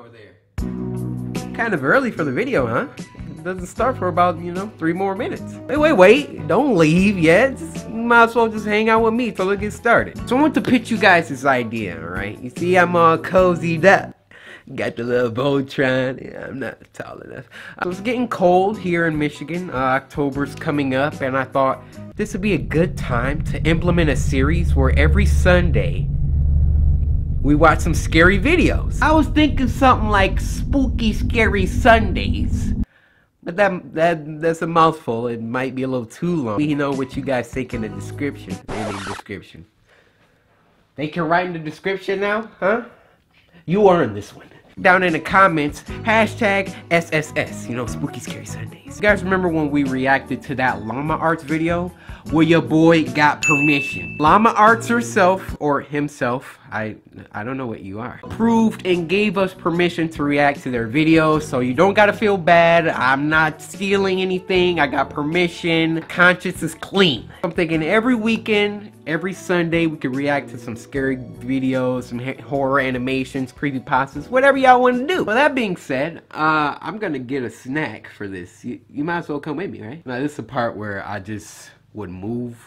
over there? Kind of early for the video, huh? It doesn't start for about, 3 more minutes. Wait. Don't leave yet. You might as well just hang out with me till it gets started. So I want to pitch you guys this idea, alright? You see, I'm all cozied up. Got the little Voltron. Yeah, I'm not tall enough. It was getting cold here in Michigan. October's coming up, and I thought this would be a good time to implement a series where every Sunday we watch some scary videos. I was thinking something like Spooky Scary Sundays. But that's a mouthful. It might be a little too long. You know what you guys think in the description. In the description. They can write in the description now, huh? You earned this one. Down in the comments, hashtag SSS, Spooky Scary Sundays. You guys remember when we reacted to that LlamaArts video where your boy got permission? LlamaArts herself, or himself, I don't know what you are, approved and gave us permission to react to their videos, so you don't gotta feel bad. I'm not stealing anything. I got permission. Conscience is clean. I'm thinking every weekend, every Sunday, we could react to some scary videos, some horror animations, creepypastas, whatever y'all want to do. Well, that being said, I'm gonna get a snack for this. You might as well come with me, right? Now, this is the part where I just would move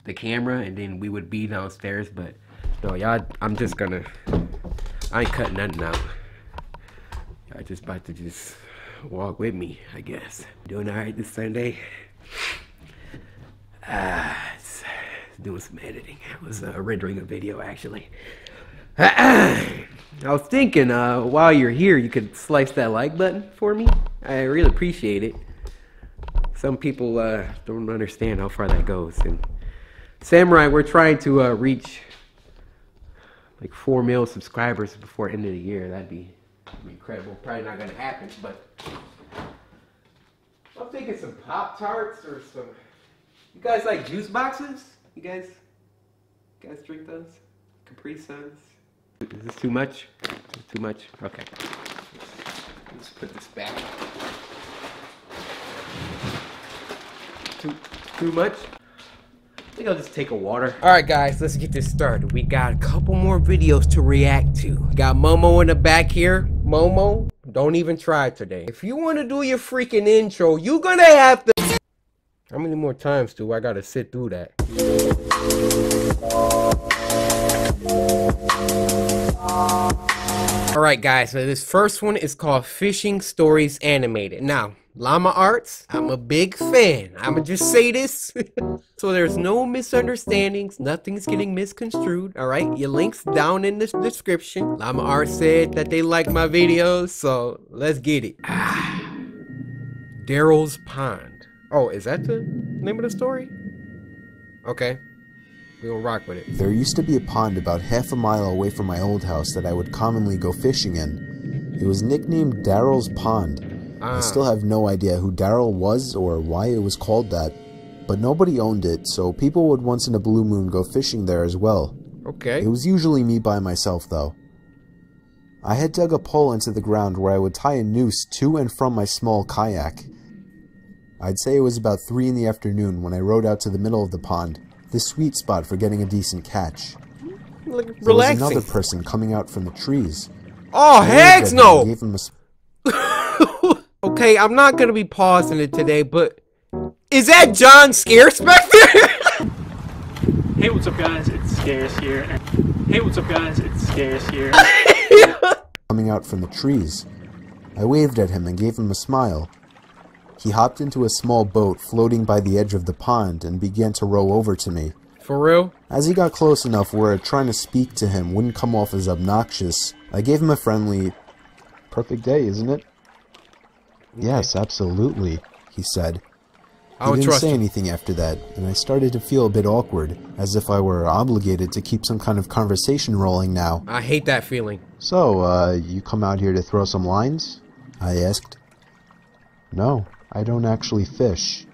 the camera and then we would be downstairs, but no, y'all, I ain't cutting nothing out. Y'all just about to just walk with me, I guess. Doing all right this Sunday? Doing some editing. It was rendering a video, actually. I was thinking, while you're here, you could slice that like button for me. I really appreciate it. Some people don't understand how far that goes. And Samurai, we're trying to reach like 4 million subscribers before end of the year. That'd be incredible. Probably not gonna happen, but I'm thinking some Pop-Tarts or some. You guys like juice boxes? You guys drink those? Capri Suns? Is this too much? Too much? Okay. Let's put this back. Too much? I think I'll just take a water. Alright guys, let's get this started. We got a couple more videos to react to. Got Momo in the back here. Momo, don't even try today. If you want to do your freaking intro, you're gonna have to. How many more times do I gotta sit through that? Alright guys, so this first one is called Fishing Stories Animated. Now, LlamaArts, I'm a big fan. I'ma just say this so there's no misunderstandings, nothing's getting misconstrued. Alright, your link's down in the description. LlamaArts said that they like my videos, so let's get it. Daryl's Pond. Oh, is that the name of the story? Okay. We'll rock with it. There used to be a pond about half a mile away from my old house that I would commonly go fishing in. It was nicknamed Daryl's Pond. I still have no idea who Daryl was or why it was called that, but nobody owned it, so people would once in a blue moon go fishing there as well. Okay. It was usually me by myself, though. I had dug a pole into the ground where I would tie a noose to and from my small kayak. I'd say it was about 3 in the afternoon when I rowed out to the middle of the pond, the sweet spot for getting a decent catch. Relaxing. There was another person coming out from the trees. Oh, heck no! Gave him a Okay, I'm not gonna be pausing it today, but is that John Scarespector? Hey, what's up, guys? It's Scares here. Hey, what's up, guys? It's Scares here. Coming out from the trees. I waved at him and gave him a smile. He hopped into a small boat floating by the edge of the pond and began to row over to me. For real? As he got close enough where trying to speak to him wouldn't come off as obnoxious, I gave him a friendly, "Perfect day, isn't it?" Okay. "Yes, absolutely," he said. He didn't say anything after that, and I started to feel a bit awkward, as if I were obligated to keep some kind of conversation rolling now. I hate that feeling. "So, you come out here to throw some lines?" I asked. "No, I don't actually fish."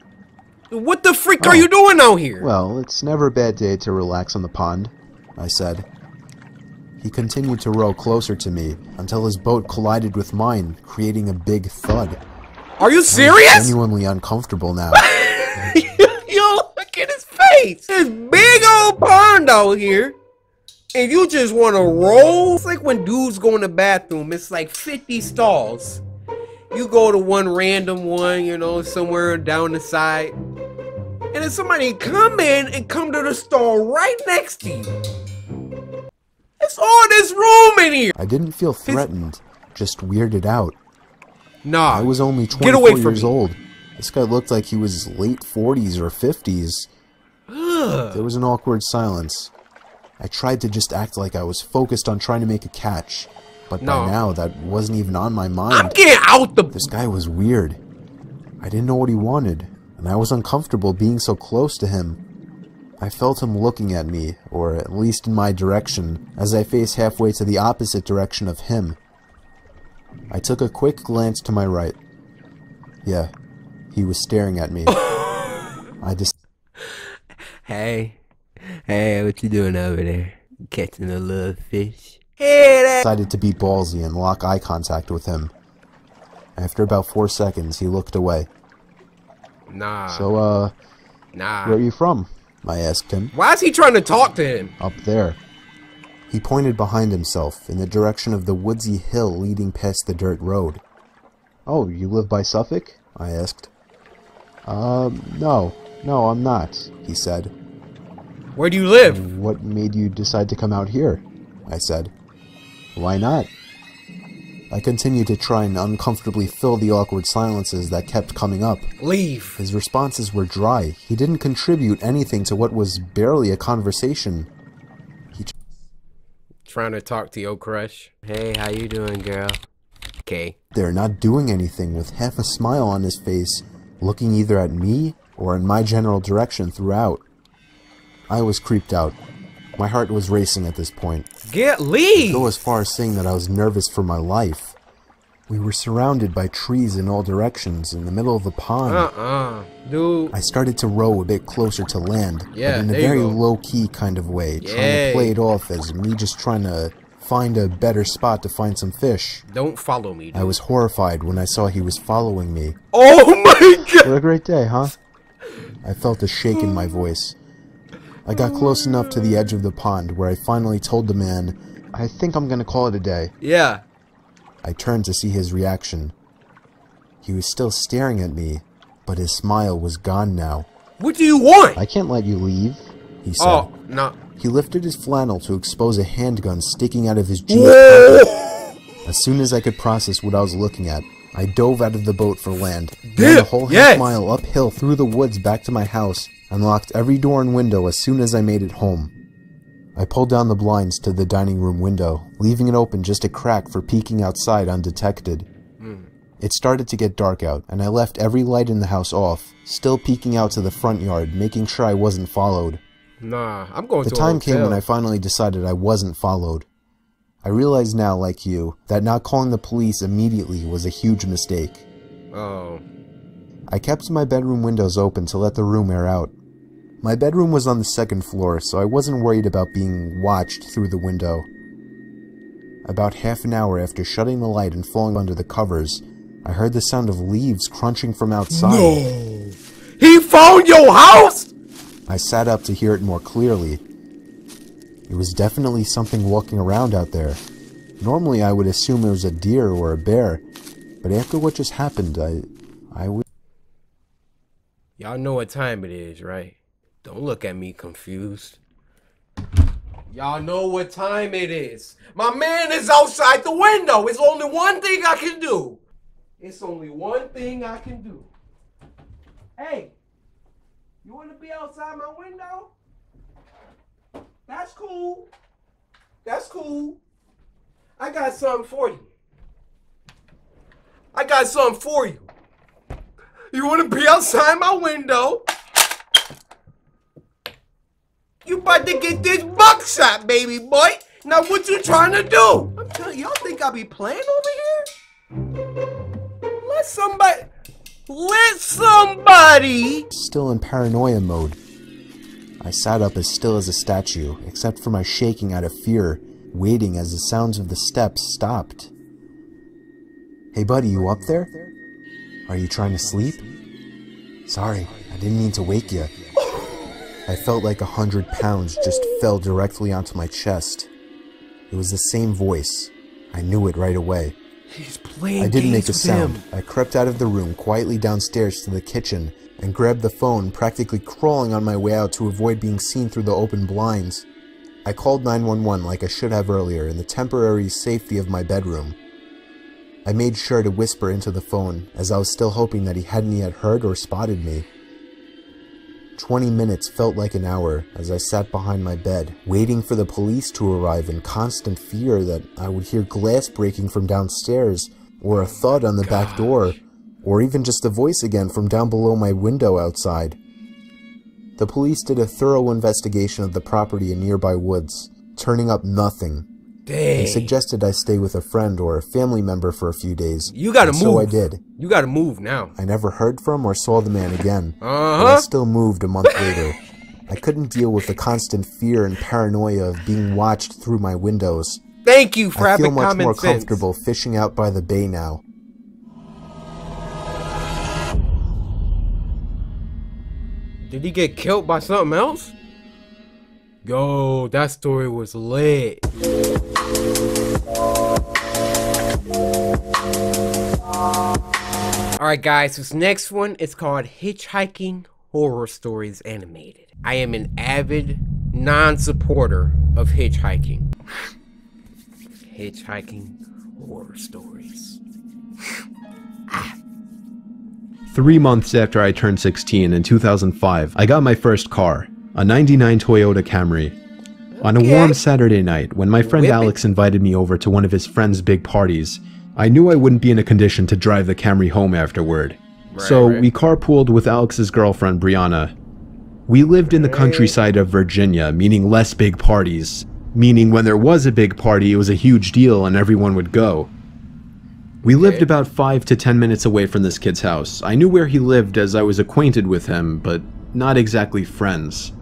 What the freak are you doing out here? "Well, it's never a bad day to relax on the pond," I said. He continued to row closer to me until his boat collided with mine, creating a big thud. Are you serious? I'm genuinely uncomfortable now. Yo, look at his face. This big old pond out here. and you just want to roll. It's like when dudes go in the bathroom, it's like 50 stalls. You go to one random one, you know, somewhere down the side, and then somebody come in and come to the stall right next to you. It's all this room in here. I didn't feel threatened, just weirded out. Nah, I was only get 24 away from years me. old. This guy looked like he was late 40s or 50s. There was an awkward silence. I tried to just act like I was focused on trying to make a catch, but by now that wasn't even on my mind. I'm getting out the... This guy was weird. I didn't know what he wanted, and I was uncomfortable being so close to him. I felt him looking at me, or at least in my direction, as I faced halfway to the opposite direction of him. I took a quick glance to my right. Yeah, he was staring at me. I just... Hey, what you doing over there? Catching a little fish? Hey, decided to be ballsy and lock eye contact with him. After about 4 seconds, he looked away. Nah. So, nah. where are you from? I asked him. Why is he trying to talk to him? Up there. He pointed behind himself, in the direction of the woodsy hill leading past the dirt road. Oh, you live by Suffolk? I asked. No, I'm not, he said. Where do you live? What made you decide to come out here? I said. Why not? I continued to try and uncomfortably fill the awkward silences that kept coming up. Leave. His responses were dry. He didn't contribute anything to what was barely a conversation. Trying to talk to your crush. Hey, how you doing, girl? Okay. They're not doing anything, with half a smile on his face, looking either at me or in my general direction throughout. I was creeped out. My heart was racing at this point. Leave! Go as far as saying that I was nervous for my life. We were surrounded by trees in all directions in the middle of the pond. Dude. I started to row a bit closer to land, Yeah, but in a there you very go. low-key kind of way, trying to play it off as me just trying to find a better spot to find some fish. Don't follow me, dude. I was horrified when I saw he was following me. Oh my god! What a great day, huh? I felt a shake in my voice. I got close enough to the edge of the pond where I finally told the man, I think I'm gonna call it a day. Yeah. I turned to see his reaction. He was still staring at me, but his smile was gone now. What do you want? I can't let you leave, he said. Oh, no. He lifted his flannel to expose a handgun sticking out of his jeans pocket. As soon as I could process what I was looking at, I dove out of the boat for land, ran a whole half mile uphill through the woods back to my house, and locked every door and window as soon as I made it home. I pulled down the blinds to the dining room window, leaving it open just a crack for peeking outside undetected. It started to get dark out, and I left every light in the house off, still peeking out to the front yard, making sure I wasn't followed. Nah, I'm going to The a time came hotel. when I finally decided I wasn't followed. I realize now, like you, that not calling the police immediately was a huge mistake. Oh. I kept my bedroom windows open to let the room air out. My bedroom was on the second floor, so I wasn't worried about being watched through the window. About half an hour after shutting the light and falling under the covers, I heard the sound of leaves crunching from outside. No! He found your house?! I sat up to hear it more clearly. It was definitely something walking around out there. Normally I would assume it was a deer or a bear, but after what just happened, I would... Y'all know what time it is, right? Don't look at me confused. Y'all know what time it is. My man is outside the window. It's only one thing I can do. It's only one thing I can do. Hey, you want to be outside my window? That's cool. That's cool. I got something for you. I got something for you. You want to be outside my window? You about to get this buckshot, baby boy. Now what you trying to do? I'm telling you, y'all think I be playing over here? Let somebody. Still in paranoia mode. I sat up as still as a statue, except for my shaking out of fear, waiting as the sounds of the steps stopped. Hey buddy, you up there? Are you trying to sleep? Sorry, I didn't mean to wake you. I felt like 100 pounds just fell directly onto my chest. It was the same voice. I knew it right away. He's playing I didn't make a games with sound. him. I crept out of the room quietly downstairs to the kitchen and grabbed the phone, practically crawling on my way out to avoid being seen through the open blinds. I called 911 like I should have earlier in the temporary safety of my bedroom. I made sure to whisper into the phone as I was still hoping that he hadn't yet heard or spotted me. 20 minutes felt like an hour as I sat behind my bed, waiting for the police to arrive in constant fear that I would hear glass breaking from downstairs, or a thud on the back door, or even just a voice again from down below my window outside. The police did a thorough investigation of the property in nearby woods, turning up nothing. Dang. They suggested I stay with a friend or a family member for a few days. You gotta move. So I did. You gotta move now. I never heard from or saw the man again. But I still moved a month later. I couldn't deal with the constant fear and paranoia of being watched through my windows. Thank you for I having feel much common more sense. comfortable fishing out by the bay now. Did he get killed by something else? Yo, that story was lit. Alright guys, this next one is called Hitchhiking Horror Stories Animated. I am an avid non-supporter of hitchhiking. Hitchhiking Horror Stories. 3 months after I turned 16 in 2005, I got my first car, a '99 Toyota Camry. On a warm Saturday night, when my friend Alex invited me over to one of his friend's big parties, I knew I wouldn't be in a condition to drive the Camry home afterward. So we carpooled with Alex's girlfriend, Brianna. We lived in the countryside of Virginia, meaning less big parties. Meaning when there was a big party, it was a huge deal and everyone would go. We lived about 5 to 10 minutes away from this kid's house. I knew where he lived as I was acquainted with him, but not exactly friends.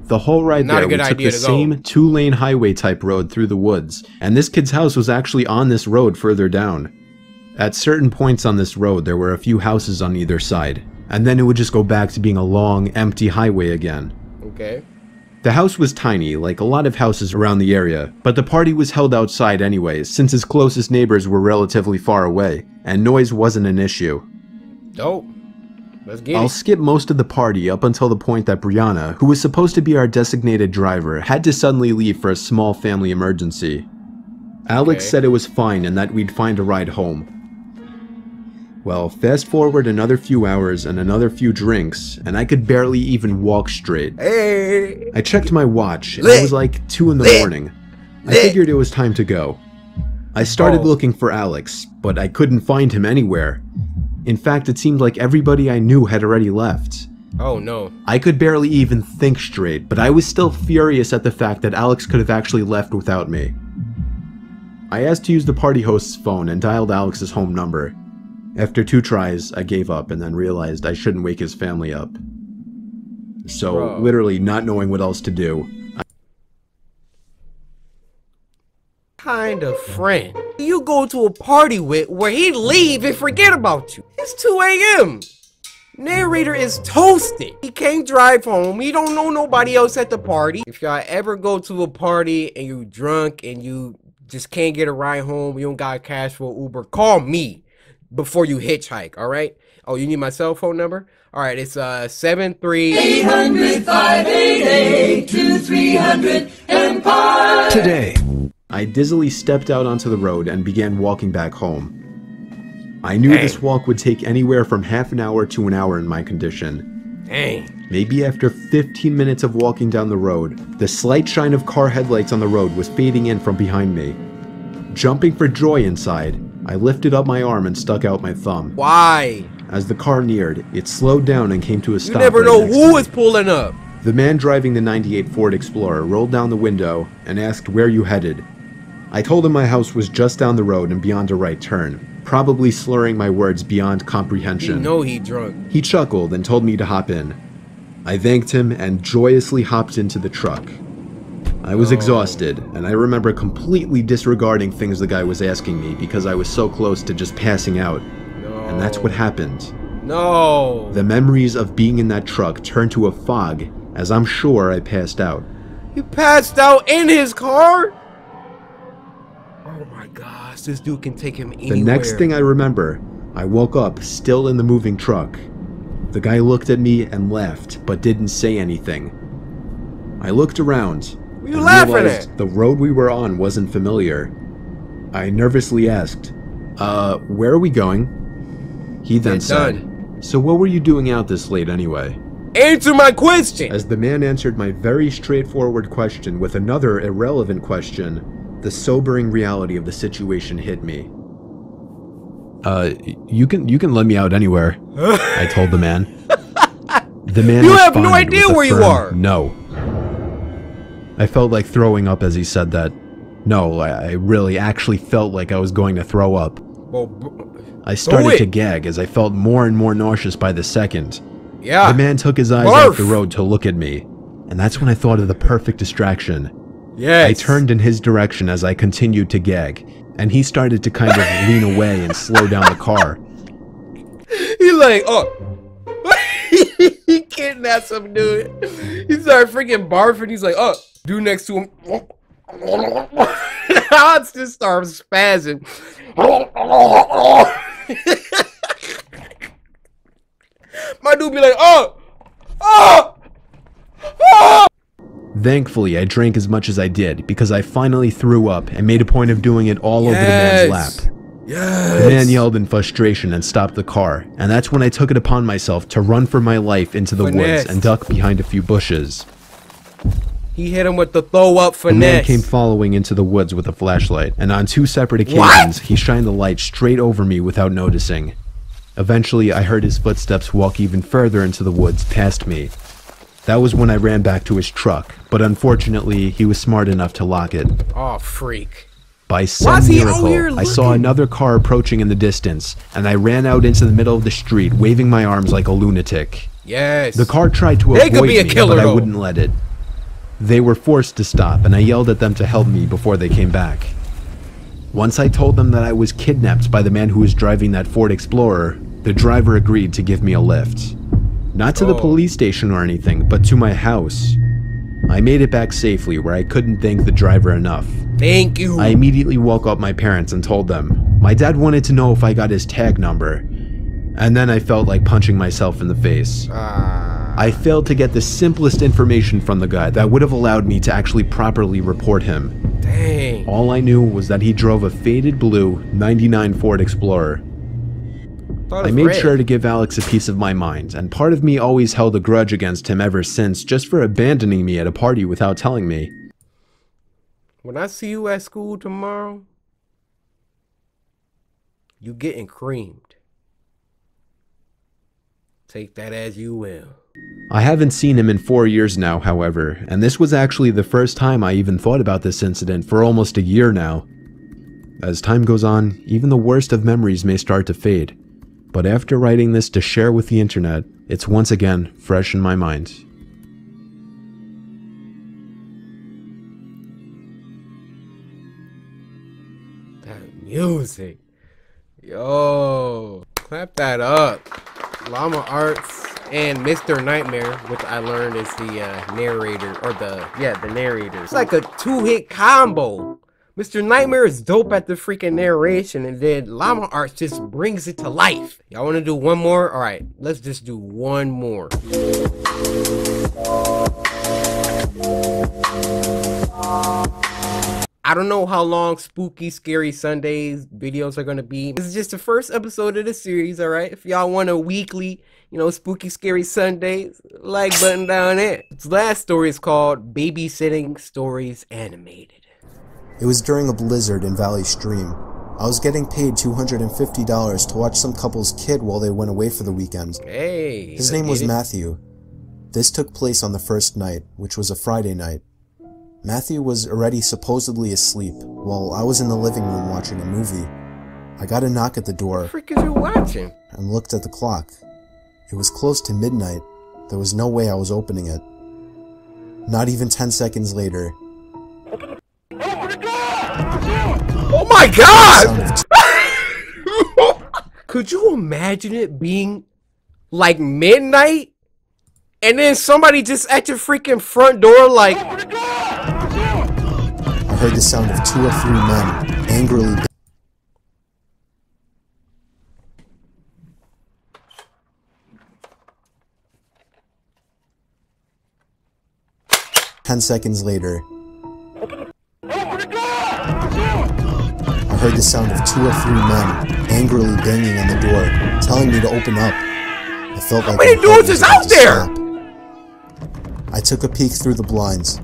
The whole ride there, we took the same 2-lane highway type road through the woods, and this kid's house was actually on this road further down. At certain points on this road, there were a few houses on either side, and then it would just go back to being a long, empty highway again. Okay. The house was tiny, like a lot of houses around the area, but the party was held outside anyways, since his closest neighbors were relatively far away, and noise wasn't an issue. Dope. Let's get I'll skip most of the party up until the point that Brianna, who was supposed to be our designated driver, had to suddenly leave for a small family emergency. Alex said it was fine and that we'd find a ride home. Well, fast forward another few hours and another few drinks, and I could barely even walk straight. Hey. I checked my watch, and it was like 2 in the morning. I figured it was time to go. I started looking for Alex, but I couldn't find him anywhere. In fact, it seemed like everybody I knew had already left. Oh no. I could barely even think straight, but I was still furious at the fact that Alex could have actually left without me. I asked to use the party host's phone and dialed Alex's home number. After 2 tries, I gave up and then realized I shouldn't wake his family up. So, literally not knowing what else to do. Kind of friend you go to a party with where he'd leave and forget about you? It's 2 a.m. Narrator is toasted. He can't drive home. He don't know nobody else at the party. If y'all ever go to a party and you drunk and you just can't get a ride home, you don't got cash for Uber, call me before you hitchhike, all right? Oh, you need my cell phone number? All right, it's 73-800-588-2300 Empire. Today, I dizzily stepped out onto the road and began walking back home. I knew this walk would take anywhere from half an hour to an hour in my condition. Maybe after 15 minutes of walking down the road, the slight shine of car headlights on the road was fading in from behind me. Jumping for joy inside, I lifted up my arm and stuck out my thumb. Why? As the car neared, it slowed down and came to a stop. You never know who is pulling up. The man driving the '98 Ford Explorer rolled down the window and asked where you headed. I told him my house was just down the road and beyond a right turn, probably slurring my words beyond comprehension. You know he drunk. He chuckled and told me to hop in. I thanked him and joyously hopped into the truck. I was exhausted, and I remember completely disregarding things the guy was asking me because I was so close to just passing out. And that's what happened. The memories of being in that truck turned to a fog, as I'm sure I passed out. You passed out in his car? Oh my gosh, this dude can take him anywhere. The next thing I remember, I woke up still in the moving truck. The guy looked at me and laughed, but didn't say anything. I looked around What are you and laughing realized at? the road we were on wasn't familiar. I nervously asked, where are we going? He then said, so what were you doing out this late anyway? Answer my question! As the man answered my very straightforward question with another irrelevant question, the sobering reality of the situation hit me. You can let me out anywhere, I told the man. The man You have no responded idea with a where you firm are! No. I felt like throwing up as he said that. No, I really actually felt like I was going to throw up. Well, I started to gag as I felt more and more nauseous by the second. yeah. The man took his eyes off the road to look at me, and that's when I thought of the perfect distraction. Yes. I turned in his direction as I continued to gag, and he started to kind of lean away and slow down the car. He's like, oh. He kidnapped some dude. He started freaking barfing. He's like, oh. Dude next to him. Now it's just starts spazzing. My dude be like, oh. Oh. Oh. Thankfully, I drank as much as I did because I finally threw up and made a point of doing it all over the man's lap. Yes. The man yelled in frustration and stopped the car, and that's when I took it upon myself to run for my life into the woods and duck behind a few bushes. He hit him with the throw up finesse. The man came following into the woods with a flashlight, and on 2 separate occasions, he shined the light straight over me without noticing. Eventually, I heard his footsteps walk even further into the woods past me. That was when I ran back to his truck, but unfortunately, he was smart enough to lock it. Oh, freak. By some miracle, I saw another car approaching in the distance, and I ran out into the middle of the street, waving my arms like a lunatic. Yes. The car tried to avoid me, but I wouldn't let it. They were forced to stop, and I yelled at them to help me before they came back. Once I told them that I was kidnapped by the man who was driving that Ford Explorer, the driver agreed to give me a lift. Not to the police station or anything, but to my house. I made it back safely, where I couldn't thank the driver enough. Thank you. I immediately woke up my parents and told them. My dad wanted to know if I got his tag number, and then I felt like punching myself in the face. I failed to get the simplest information from the guy that would have allowed me to actually properly report him. Dang. All I knew was that he drove a faded blue '99 Ford Explorer. I made sure to give Alex a piece of my mind, and part of me always held a grudge against him ever since, just for abandoning me at a party without telling me. When I see you at school tomorrow, you getting creamed. Take that as you will. I haven't seen him in 4 years now, however, and this was actually the first time I even thought about this incident for almost a year now. As time goes on, even the worst of memories may start to fade, but after writing this to share with the internet, it's once again fresh in my mind. That music. Yo. Clap that up. LlamaArts and Mr. Nightmare, which I learned is the narrator, or the narrator. It's like a 2-hit combo. Mr. Nightmare is dope at the freaking narration, and then LlamaArts just brings it to life. Y'all want to do one more? All right, let's just do one more. I don't know how long Spooky Scary Sundays videos are going to be. This is just the first episode of the series, all right? If y'all want a weekly, Spooky Scary Sundays, like button down there. This last story is called Babysitting Stories Animated. It was during a blizzard in Valley Stream. I was getting paid $250 to watch some couple's kid while they went away for the weekend. Hey. His name was Matthew. This took place on the first night, which was a Friday night. Matthew was already supposedly asleep, while I was in the living room watching a movie. I got a knock at the door. What the frick is you watching? And looked at the clock. It was close to midnight. There was no way I was opening it. Not even 10 seconds later. Oh my god! Could you imagine it being like midnight And then somebody just at your freaking front door like... I heard the sound of 2 or 3 men angrily... 10 seconds later, I heard the sound of 2 or 3 men angrily banging on the door, telling me to open up. I felt like... How many dudes is out there? I took a peek through the blinds,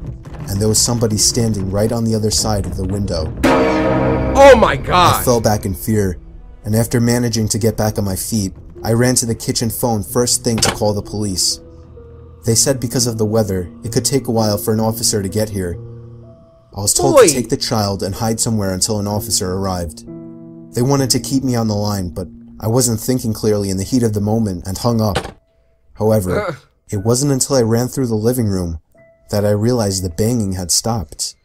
and there was somebody standing right on the other side of the window. Oh my god! I fell back in fear, and after managing to get back on my feet, I ran to the kitchen phone first thing to call the police. They said because of the weather, it could take a while for an officer to get here. I was told to take the child and hide somewhere until an officer arrived. They wanted to keep me on the line, but I wasn't thinking clearly in the heat of the moment and hung up. However, it wasn't until I ran through the living room that I realized the banging had stopped.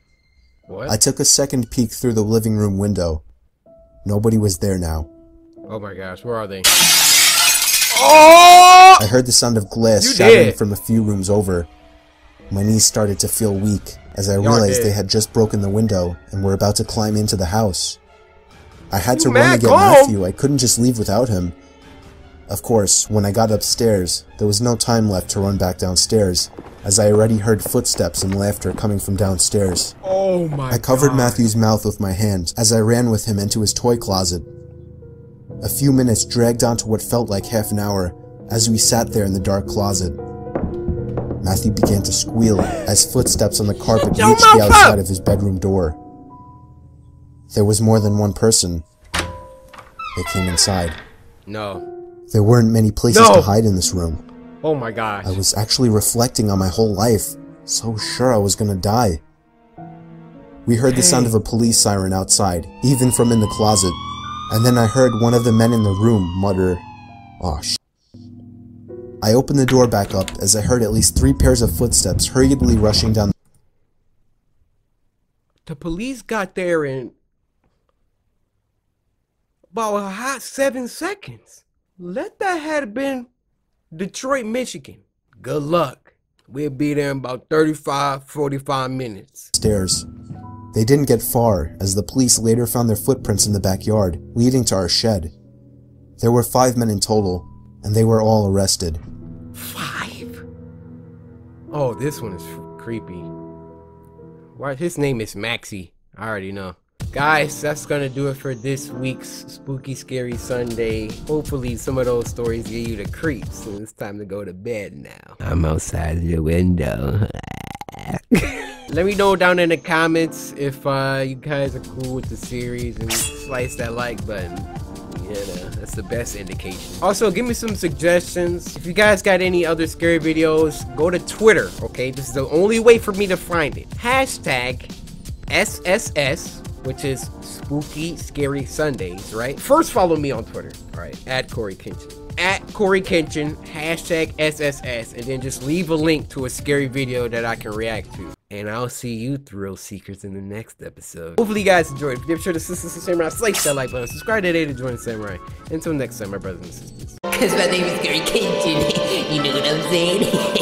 What? I took a second peek through the living room window. Nobody was there now. Oh my gosh, where are they? Oh! I heard the sound of glass shattering from a few rooms over. My knees started to feel weak as I realized they had just broken the window and were about to climb into the house. I had to run to get Matthew. I couldn't just leave without him. Of course, when I got upstairs, there was no time left to run back downstairs, as I already heard footsteps and laughter coming from downstairs. Oh my god. I covered Matthew's mouth with my hand as I ran with him into his toy closet. A few minutes dragged on to what felt like half an hour as we sat there in the dark closet. Matthew began to squeal as footsteps on the carpet reached the outside of his bedroom door. There was more than one person. They came inside. No. There weren't many places to hide in this room. Oh my gosh. I was actually reflecting on my whole life, so sure I was gonna die. We heard the sound of a police siren outside, even from in the closet, and then I heard one of the men in the room mutter, "Aw, shit." I opened the door back up as I heard at least 3 pairs of footsteps hurriedly rushing down. The police got there in about a hot 7 seconds. Let that have been Detroit, Michigan. Good luck. We'll be there in about 45 minutes. Stairs. They didn't get far, as the police later found their footprints in the backyard, leading to our shed. There were 5 men in total, and they were all arrested. 5? Oh, this one is creepy. Why, his name is Maxie. I already know. Guys, that's gonna do it for this week's Spooky Scary Sunday. Hopefully some of those stories get you the creeps, and it's time to go to bed now. I'm outside the window. Let me know down in the comments if you guys are cool with the series, and slice that like button. Yeah, that's the best indication. Also, give me some suggestions. If you guys got any other scary videos, go to Twitter, okay? This is the only way for me to find it. Hashtag SSS, which is Spooky Scary Sundays, right? First, follow me on Twitter, all right? At CORYKENSHIN. At CORYKENSHIN, hashtag SSS, and then just leave a link to a scary video that I can react to. And I'll see you thrill seekers in the next episode. Hopefully you guys enjoyed. If you're sure to Samurai, slice that like button, subscribe today to join the Samurai. Until next time, my brothers and sisters. Cause my name is CORYKENSHIN, you know what I'm saying?